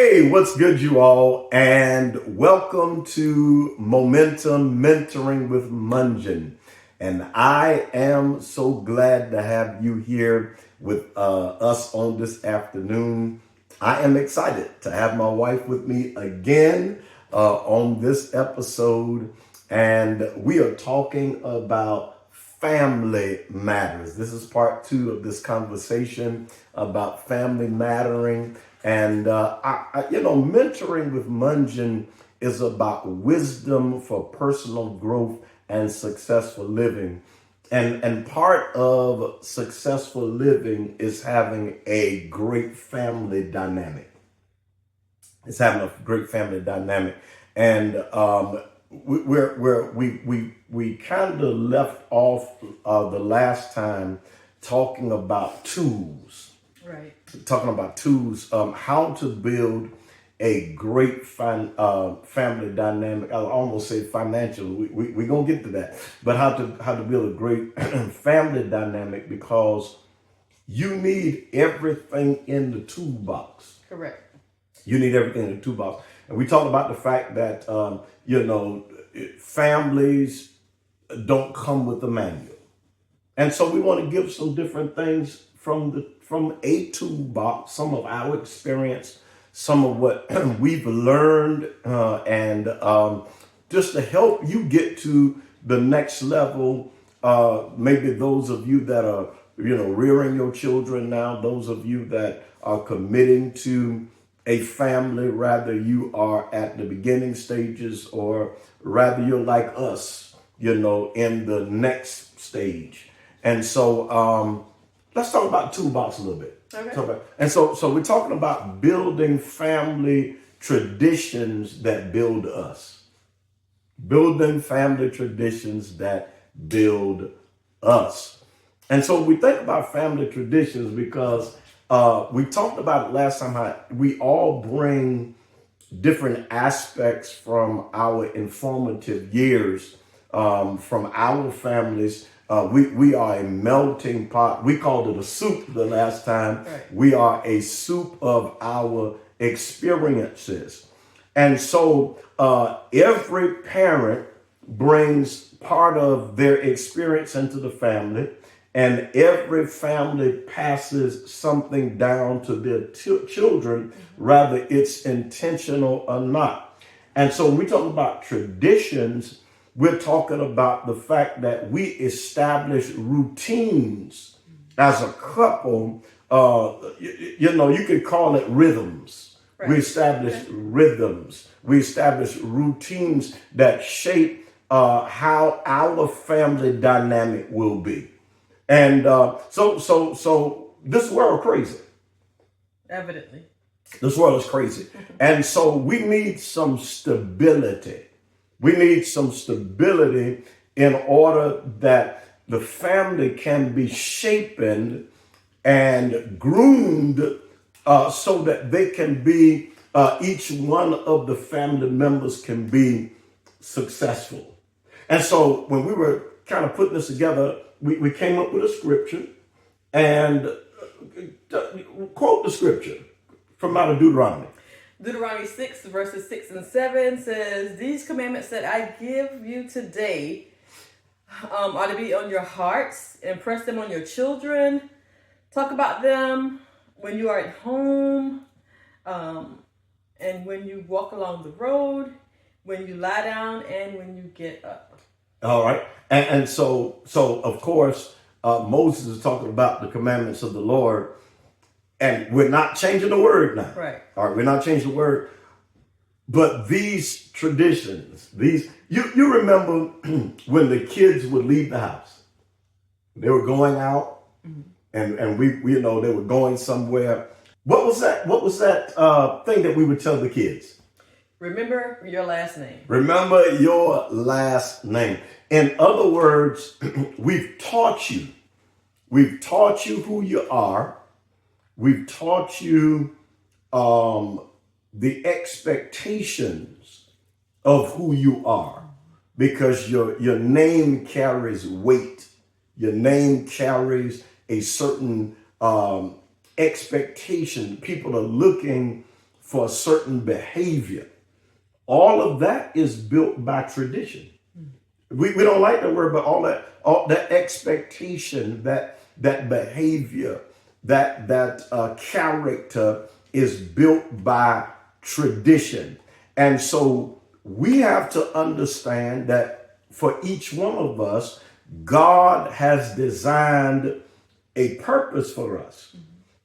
Hey, what's good, you all? And welcome to Momentum Mentoring with Mungin. And I am so glad to have you here with us on this afternoon. I am excited to have my wife with me again on this episode. And we are talking about family matters. This is part 2 of this conversation about family mattering. And, mentoring with Mungin is about wisdom for personal growth and successful living. And part of successful living is having a great family dynamic. It's having a great family dynamic. And we kind of left off the last time talking about tools. Right. Talking about tools, how to build a great family dynamic. I'll almost say financial. We're gonna get to that, but how to build a great family dynamic, because you need everything in the toolbox. Correct. You need everything in the toolbox, and we talked about the fact that families don't come with a manual, and so we want to give some different things from a toolbox, some of our experience, some of what we've learned, and just to help you get to the next level. Maybe those of you that are, rearing your children now, those of you that are committing to a family, rather you are at the beginning stages, or rather you're like us, in the next stage. And so, let's talk about toolbox a little bit. Okay. And so we're talking about building family traditions that build us. Building family traditions that build us. And so we think about family traditions because we talked about it last time, how we all bring different aspects from our informative years, from our families. We are a melting pot. We called it a soup the last time. Right. We are a soup of our experiences. And so every parent brings part of their experience into the family, and every family passes something down to their children, rather it's intentional or not. And so when we talk about traditions, we're talking about the fact that we establish routines as a couple. You could call it rhythms. Right. We establish rhythms. We establish routines that shape how our family dynamic will be. And so this world crazy. Evidently. This world is crazy. And so we need some stability. We need some stability in order that the family can be shapen and groomed so that they can be, each one of the family members can be successful. And so when we were kind of putting this together, we came up with a scripture, and quote the scripture from out of Deuteronomy. Deuteronomy 6 verses 6 and 7 says, "These commandments that I give you today are to be on your hearts. Impress them on your children. Talk about them when you are at home, and when you walk along the road, when you lie down, and when you get up." All right. And so of course, Moses is talking about the commandments of the Lord. And we're not changing the word now. Right. All right, we're not changing the word. But these traditions, you remember when the kids would leave the house. They were going out, and we they were going somewhere. What was that thing that we would tell the kids? Remember your last name. Remember your last name. In other words, we've taught you. We've taught you who you are. We've taught you the expectations of who you are, because your name carries weight. Your name carries a certain expectation. People are looking for a certain behavior. All of that is built by tradition. We don't like that word, but all that expectation, that behavior, that character is built by tradition. And so we have to understand that for each one of us, God has designed a purpose for us.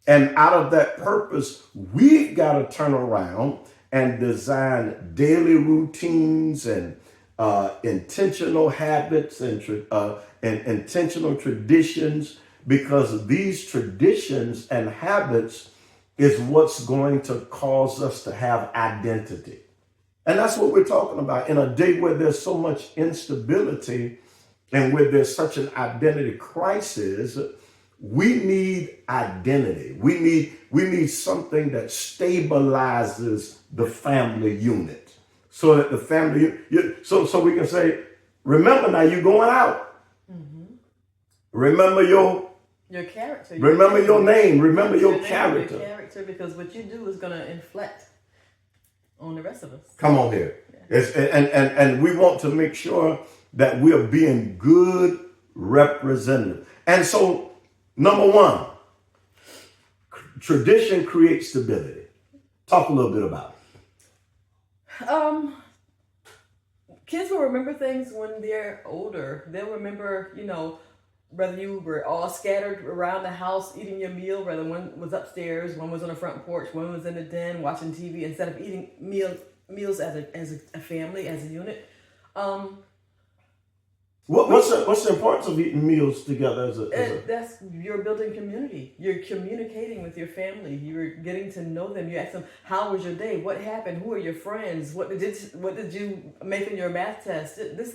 And out of that purpose, we've got to turn around and design daily routines and intentional habits and intentional traditions, because these traditions and habits is what's going to cause us to have identity. And that's what we're talking about in a day where there's so much instability and where there's such an identity crisis. We need identity. We need something that stabilizes the family unit, so that the family, so we can say, remember now you're going out. Mm-hmm. Remember your character. Remember your name. Remember your character. Your character, because what you do is going to inflect on the rest of us. Come on here. Yeah. And we want to make sure that we're being good representatives. And so, number one, tradition creates stability. Talk a little bit about it. Kids will remember things when they're older. They'll remember, whether you were all scattered around the house eating your meal, whether one was upstairs, one was on the front porch, one was in the den watching TV, instead of eating meals as a family, as a unit. What's the importance of eating meals together That's, you're building community. You're communicating with your family. You're getting to know them. You ask them, how was your day? What happened? Who are your friends? What did you make in your math test? This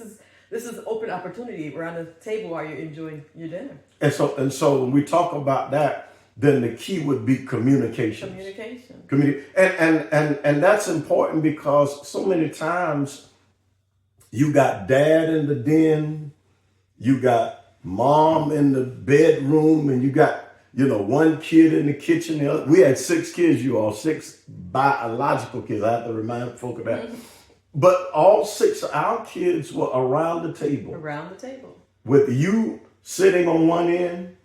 is open opportunity around the table while you're enjoying your dinner. And so when we talk about that, then the key would be communication. And that's important, because so many times you got dad in the den, you got mom in the bedroom, and you got, one kid in the kitchen. We had 6 kids, you all, 6 biological kids. I have to remind folk of that. Mm-hmm. But all 6 of our kids were around the table. With you sitting on one end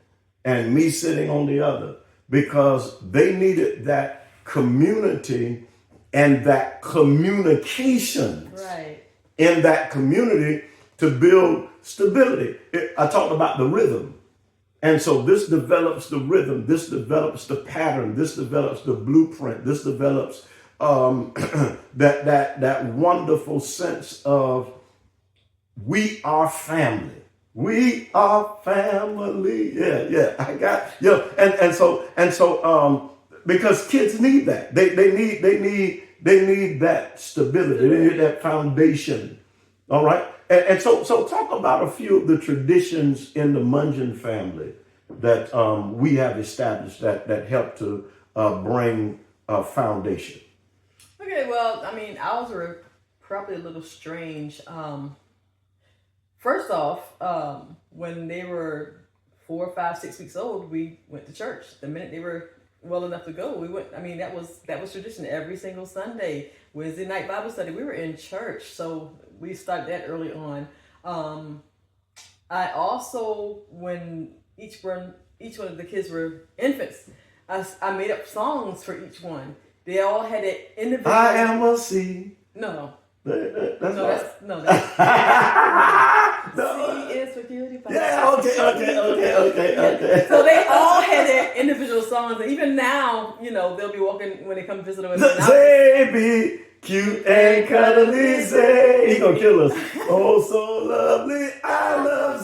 and me sitting on the other, because they needed that community and that communication. Right. In that community to build stability. I talked about the rhythm. And so this develops the rhythm. This develops the pattern. This develops the blueprint. This develops that wonderful sense of we are family. We are family. Yeah. I got, and so because kids need that. They need that stability. They need that foundation. All right. And so talk about a few of the traditions in the Mungin family that we have established that help to bring a foundation. Okay, well, ours were probably a little strange. First off, when they were 4, 5, 6 weeks old, we went to church. The minute they were well enough to go, we went. That was tradition. Every single Sunday, Wednesday night Bible study, we were in church. So we started that early on. I also, when each one of the kids were infants, I made up songs for each one. They all had an individual. I am a seed. No. That's C is for cutie pie. Yeah, okay. So they all had their individual songs, and even now, they'll be walking when they come visit us. Zaby, cute and cuddly, Zaby. He gonna kill us. Oh, so lovely. I love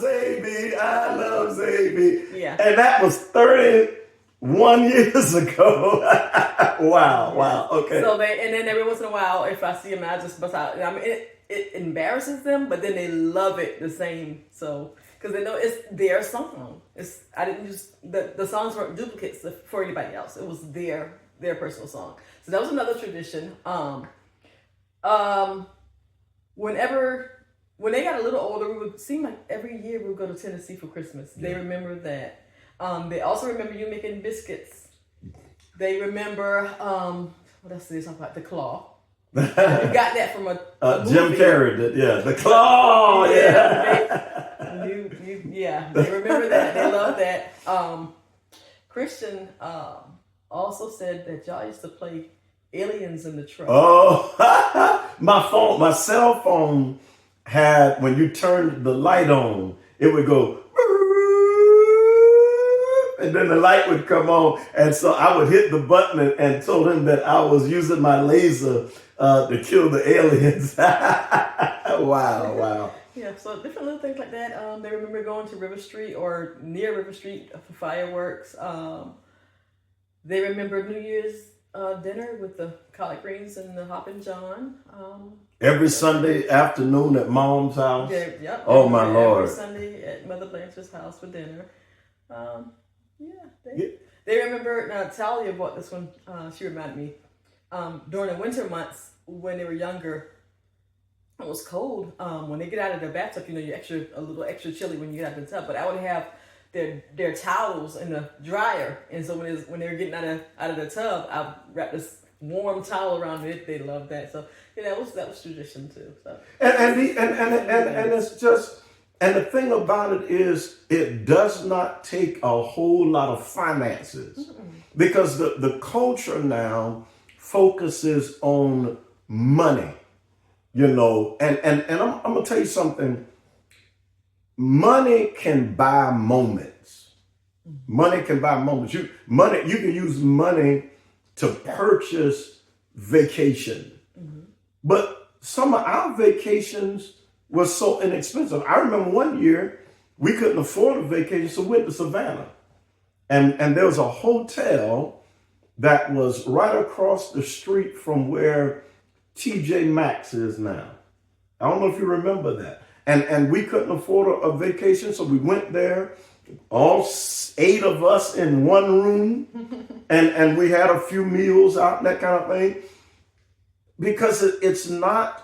Zaby. Yeah. And that was 31 years ago. Wow. Okay. So and then every once in a while, if I see them, I just bust out. It embarrasses them, but then they love it the same. So because they know it's their song. I didn't use the songs weren't duplicates for anybody else. It was their personal song. So that was another tradition. When they got a little older, we would seem like every year we would go to Tennessee for Christmas. They remember that. They also remember you making biscuits. They remember let's see, talk about the claw. You got that from a Jim movie. Carrey did, yeah. The claw, Yeah, they remember that. They love that. Christian also said that y'all used to play aliens in the truck. Oh, my cell phone had, when you turned the light on, it would go, and then the light would come on. And so I would hit the button and told him that I was using my laser to kill the aliens. Wow. Yeah, so different little things like that. They remember going to River Street or near River Street for fireworks. They remember New Year's dinner with the collard greens and the Hoppin' John. Every Sunday afternoon at Mom's house. Yep. Oh, my Lord. Every Sunday at Mother Blanche's house for dinner. They remember, now Talia bought this one, she reminded me, during the winter months when they were younger, it was cold. When they get out of their bathtub, you're a little extra chilly when you get out of the tub, but I would have their towels in the dryer, and so when they were getting out of the tub, I wrapped this warm towel around it. They loved that. So that was tradition too. So and it's just, and the thing about it is, it does not take a whole lot of finances. Because the culture now focuses on money, and I'm gonna tell you something. Money can buy moments. Money can buy moments. You can use money to purchase vacation. But some of our vacations were so inexpensive. I remember one year we couldn't afford a vacation, so we went to Savannah. And there was a hotel that was right across the street from where TJ Maxx is now. I don't know if you remember that. And we couldn't afford a vacation, so we went there, all 8 of us in one room, and we had a few meals out, that kind of thing. Because it's not,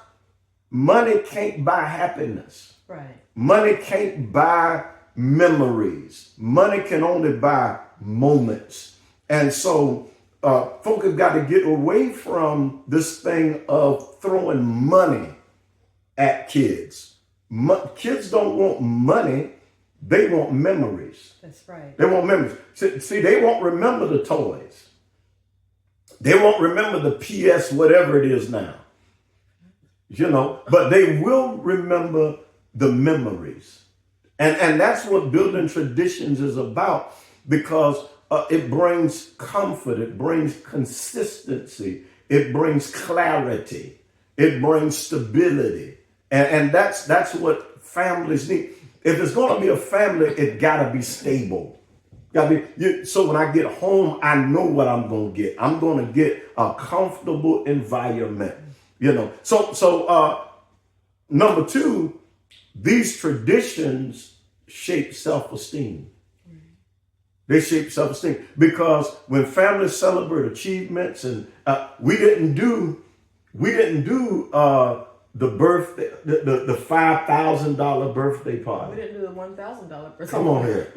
money can't buy happiness. right. Money can't buy memories. Money can only buy moments. And so folk have got to get away from this thing of throwing money at kids. Kids don't want money. They want memories. That's right. They want memories. See, they won't remember the toys. They won't remember the PS, whatever it is now. But they will remember the memories. And that's what building traditions is about, because it brings comfort, it brings consistency, it brings clarity, it brings stability. And that's what families need. If it's going to be a family, it got to be stable. So when I get home, I know what I'm going to get. I'm going to get a comfortable environment. So number 2, these traditions shape self-esteem. They shape self-esteem because when families celebrate achievements, and we didn't do the birthday, the $5,000 birthday party. We didn't do the $1,000 birthday. Come on here,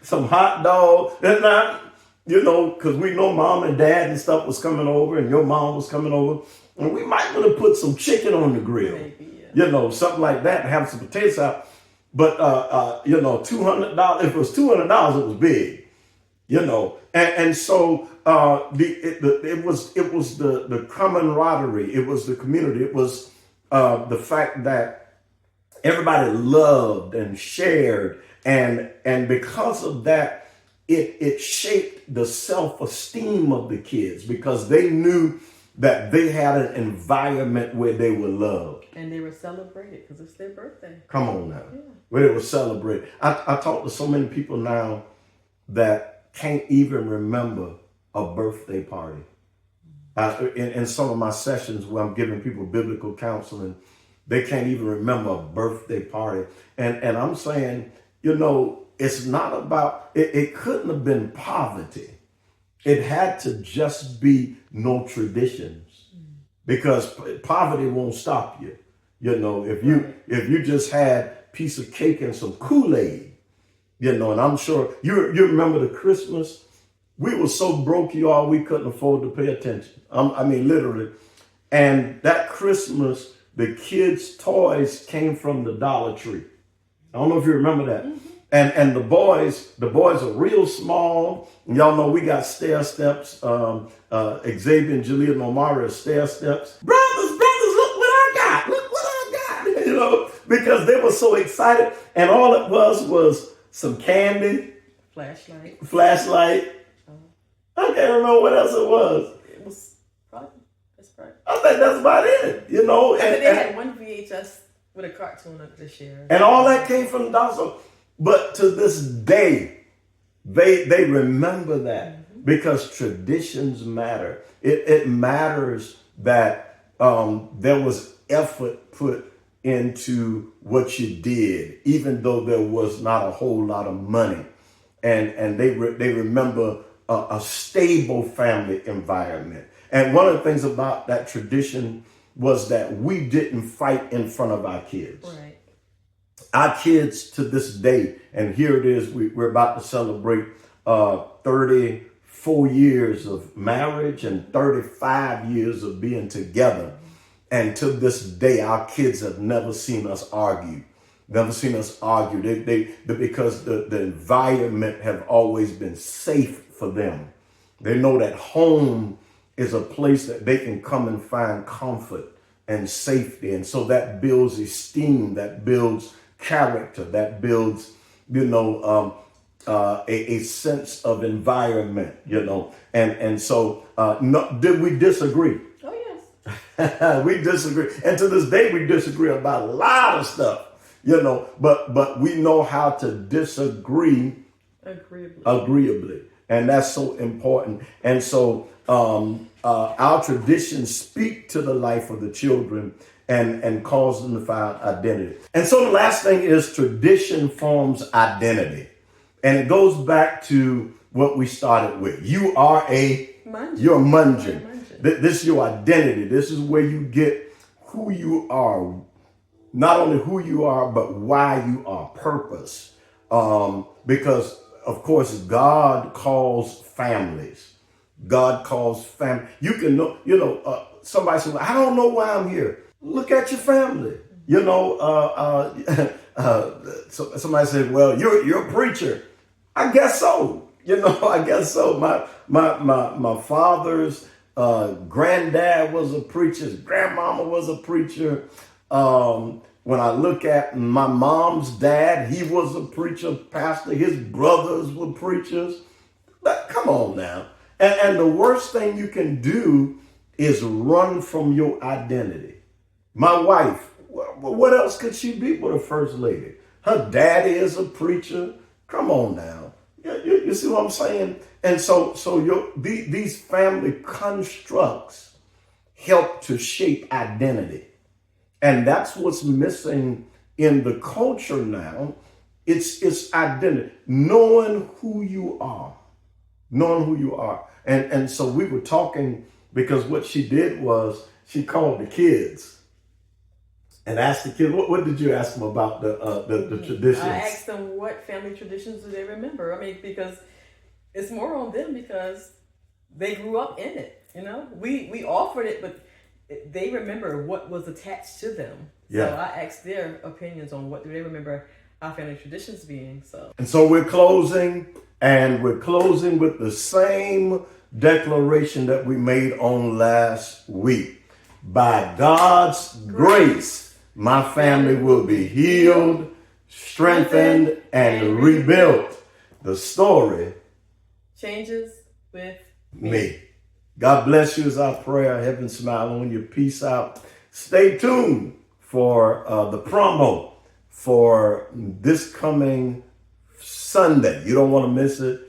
some hot dog. That's not, because we know mom and dad and stuff was coming over, and your mom was coming over, and we might want to put some chicken on the grill. Maybe, yeah. Something like that, and have some potatoes out. But $200. If it was $200, it was big. And so it was the camaraderie. It was the community. It was the fact that everybody loved and shared, and because of that, it shaped the self-esteem of the kids, because they knew that they had an environment where they were loved. And they were celebrated because it's their birthday. Come on now. Yeah. Where they were celebrated. I talk to so many people now that can't even remember a birthday party. In some of my sessions where I'm giving people biblical counseling, they can't even remember a birthday party. And I'm saying, it's not about, it couldn't have been poverty. It had to just be no traditions, because poverty won't stop you. If you just had a piece of cake and some Kool-Aid, and I'm sure you remember the Christmas We were so broke, y'all, we couldn't afford to pay attention. I mean, literally. And that Christmas, the kids' toys came from the Dollar Tree. I don't know if you remember that. Mm-hmm. And the boys are real small. Y'all know we got stair steps. Xavier and Julia and Omari are stair steps. Brothers, look what I got. Look what I got. You know, because they were so excited. And all it was some candy. Flashlight. I can't remember what else it was. It was probably, that's right. I think that's about it, you know. And they had one VHS with a cartoon up this year. And all that came from the Dollar. But to this day, they remember that because traditions matter. It matters that there was effort put into what you did, even though there was not a whole lot of money. And they remember a stable family environment. And one of the things about that tradition was that we didn't fight in front of our kids. Right. Our kids to this day, and here it is, we're about to celebrate 34 years of marriage and 35 years of being together. And to this day, our kids have never seen us argue. Because the environment have always been safe for them. They know that home is a place that they can come and find comfort and safety. And so that builds esteem, that builds character, that builds, a sense of environment, And so did we disagree? Oh, yes. We disagree. And to this day, we disagree about a lot of stuff. But we know how to disagree agreeably. And that's so important. And so our traditions speak to the life of the children and cause them to find identity. And so the last thing is tradition forms identity. And it goes back to what we started with. You're a Mungin. This is your identity. This is where you get who you are. Not only who you are, but why you are, purpose. Because, of course, God calls families. God calls family. You can know, somebody says, I don't know why I'm here. Look at your family. So somebody said, well, you're a preacher. I guess so. I guess so. My father's granddad was a preacher. His grandmama was a preacher. When I look at my mom's dad, he was a preacher, pastor. His brothers were preachers. But come on now. And the worst thing you can do is run from your identity. My wife, what else could she be but a first lady? Her daddy is a preacher. Come on now. You see what I'm saying? And so these family constructs help to shape identity. And that's what's missing in the culture now. It's identity, knowing who you are. And so we were talking because what she did was she called the kids and asked the kids, what did you ask them about the traditions? I asked them what family traditions do they remember. I mean, because it's more on them because they grew up in it. We offered it, but they remember what was attached to them. Yeah. So I asked their opinions on what do they remember our family traditions being. And so we're closing with the same declaration that we made on last week. By God's grace, my family will be healed, strengthened, and rebuilt. The story changes with me. God bless you is our prayer. Heaven smile on you. Peace out. Stay tuned for the promo for this coming Sunday. You don't want to miss it.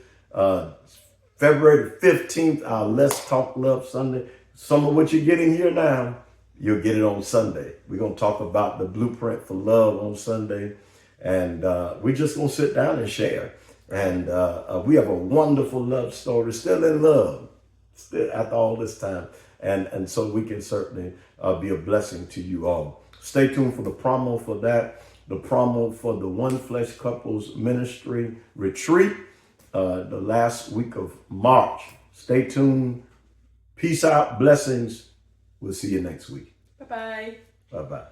February 15th, our Let's Talk Love Sunday. Some of what you're getting here now, you'll get it on Sunday. We're going to talk about the blueprint for love on Sunday. And we're just going to sit down and share. And we have a wonderful love story, still in love, still after all this time. And so we can certainly be a blessing to you all. Stay tuned for the promo for that, the promo for the One Flesh Couples Ministry Retreat. the last week of March. Stay tuned. Peace out. Blessings. We'll see you next week. Bye-bye. Bye-bye.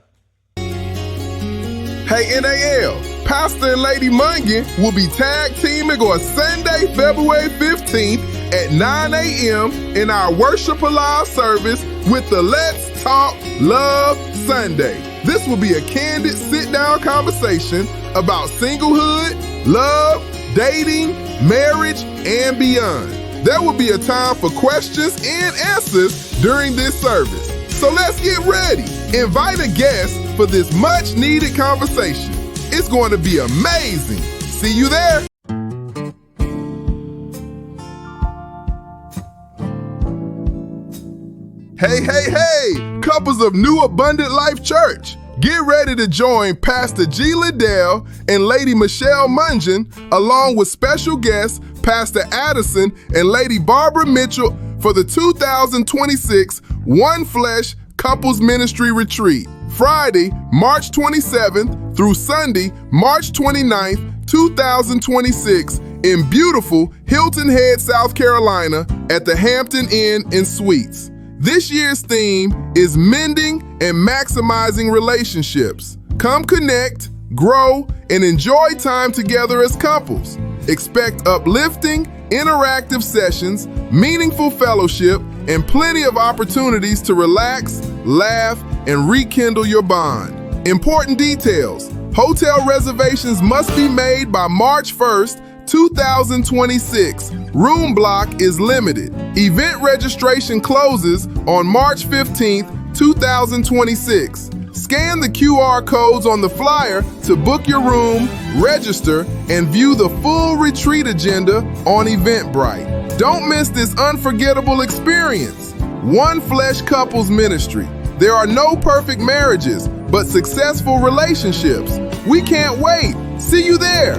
Hey, NAL, Pastor and Lady Mungin will be tag teaming on Sunday, February 15th at 9 a.m. in our Worship Alive service with the Let's Talk Love Sunday. This will be a candid sit-down conversation about singlehood, love, dating, marriage, and beyond. There will be a time for questions and answers during this service. So let's get ready. Invite a guest for this much-needed conversation. It's going to be amazing. See you there. Hey, couples of New Abundant Life Church. Get ready to join Pastor G. Liddell and Lady Michelle Mungin, along with special guests Pastor Addison and Lady Barbara Mitchell for the 2026 One Flesh Couples Ministry Retreat, Friday, March 27th through Sunday, March 29th, 2026 in beautiful Hilton Head, South Carolina at the Hampton Inn and Suites. This year's theme is mending and maximizing relationships. Come connect, grow, and enjoy time together as couples. Expect uplifting, interactive sessions, meaningful fellowship, and plenty of opportunities to relax, laugh, and rekindle your bond. Important details: hotel reservations must be made by March 1st, 2026. Room block is limited. Event registration closes on March 15th, 2026. Scan the QR codes on the flyer to book your room, register, and view the full retreat agenda on Eventbrite. Don't miss this unforgettable experience. One Flesh Couples Ministry. There are no perfect marriages, but successful relationships. We can't wait. See you there.